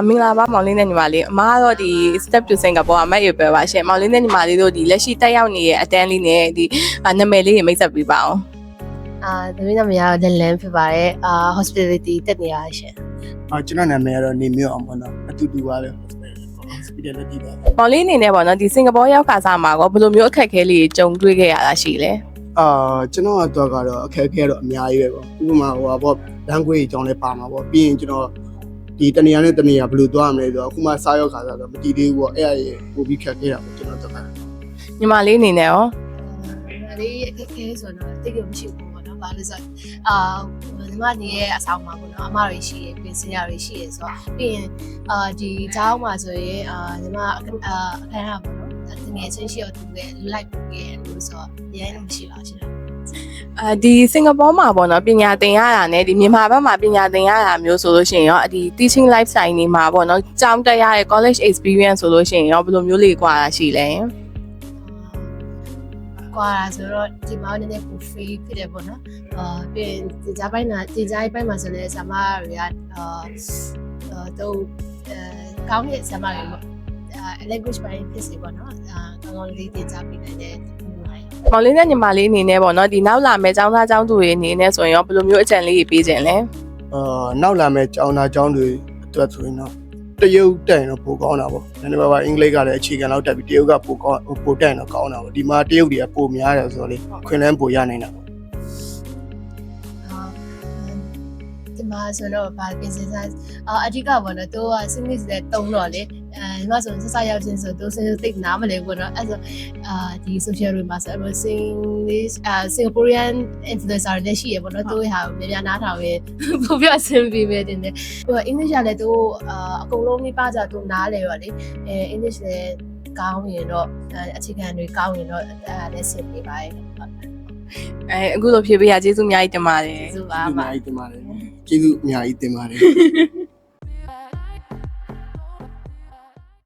မင်္ဂလာပါမောင်လေးနဲ့ညီမလေးအမကတော့ဒီ step to Singapore အမရေပဲပါရှင်မောင်လေးနဲ့ညီမလေးတို့ဒီလက်ရှိတက်ရောက်နေတဲ့အတန်းလေးနဲ့ဒီနာမည်လေးတွေမိတ်ဆက်ပေးပါအောင်သမီးနာမည်ကတော့လန်ဖြစ်ပါတယ်hospitality တက်နေရရှင်ကျွန်တော်နာမည်ကတော့နေမျိုးအောင်ပေါ့နော်အတူတူပါပဲ hospitality ပါမောင်လေးအနေနဲ့ပေါ့နော်ဒီစင်ကာပူရောက်ခါစားမှာကောဘယ်လိုမျိုးအခက်အခဲလေးကြုံတွေ့ခဲ့ရတာရှိလဲကျွန်တော်ကတော့အခက်အခဲတော့အများကြီးပဲပေါ့ဥပမာပေါ့ language အကြောင်းလည်းပါမှာပေါ့ပြီးရင်ကျွန်တော်ဒီတနေရာနဲ့တနေရာဘယ်လိုသွားရမလဲဆိုတော့အခုမှစားရောက်ခါစားတော့မတည်သေးဘူးပေါ့အဲ့အရေးပို့ပြီးခက်ခဲတာပေါ့ကျွန်တော်တို့ကညီမလေးအနေနဲ့ရောညီမလေးအခက်အခဲဆိုတော့တိတ်ကြမရှိဘူးပေါ့နော်ဘာလို့ဆိုတော့ညီမနေရဲ့အဆောင်မှာပေါ့နော်အမတွေရှိရပြင်ဆင်ရတွေရှိရဆိုတော့ပြီးရင်ဒီเจ้าမှာဆိုရင်ညီမအခန်းကပေါ့နော်တကယ်ချင်းရှိတော့သူက live ပို့ခဲ့လို့ဆိုတော့ရဲလို့မရှိပါရှင်ဒီစင်ကာပူမှာပေါ့နော်ပညာသင်ရတာနဲ့ဒီမြန်မာဘက်မှာပညာသင်ရတာမျိုးဆိုလို့ရှိရင်ရောဒီ teaching lifestyle နေမှာပေါ့နော်ကျောင်းတက်ရတဲ့ college experience ဆိုလို့ရှိရင်ရောဘယ်လိုမျိုးလေးกว่าရှိလဲกว่าဆိုတော့ဒီမှာနည်းနည်း free ဖြစ်တယ်ပေါ့နော်ပြီးရင်ဒီကြားပိုင်းမှာဆိုလည်းဆရာမတွေကတော့ကောင်းတဲ့ဆရာမတွေပေါ့language ပိုင်းဖြစ်စီပေါ့နော်ကောင်းကောင်းလေးတင်ကြားပေးနိုင်တဲ့မောင်လေးနဲ့ညီမလေးအနေနဲ့ပေါ့နော်ဒီနောက်လာမယ့်ကျောင်းသားကျောင်းသူတွေအနေနဲ့ဆိုရင်ရောဘယ်လိုမျိုးအကြံလေးတွေပေးခြင်းလဲနောက်လာမယ့်ကျောင်းသားကျောင်းသူအတွက်ဆိုရင်တော့တရုတ်တက်ရင်တော့ပိုကောင်းတာပေါ့နည်းနည်းပါးအင်္ဂလိပ်ကလည်းအခြေခံလောက်တက်ပြီးတရုတ်ကပိုတက်ရင်တော့ကောင်းတာပေါ့ဒီမှာတရုတ်တွေကပိုများတယ်ဆိုတော့လေခွင့်လန်းပိုရနိုင်တာပေါ့ဒီမှာဆိုတော့ဗာပြင်စင်စားအဓိကပေါ့နော်သူက English နဲ့တုံးတော့လေဒီမှာဆိုစရောက်ချင်းဆိုသူစင်သိနားမလဲပေါ့နော်အဲ့ဆိုဒီ social တွေမှာဆိုတော့ Singaporean influencer တွေရှိရပေါ့နော်သူဟာများနားထောင်ရင်ပိုပြအဆင်ပြေမယ်တင်တယ်သူက English ကလည်းသူအကုန်လုံးမိပါကြသူနားလဲရောလေEnglish လည်းကောင်းရင်တော့အခြေခံတွေကောင်းရင်တော့လည်းဆင်ပြေပါတယ်အခုလိုဖြေပေးရကျေးဇူးအများကြီးတင်ပါတယ်ကျေးဇူးပါအများကြီးတင်ပါတယ်ကျေးဇူးအများကြီးတင်ပါတယ်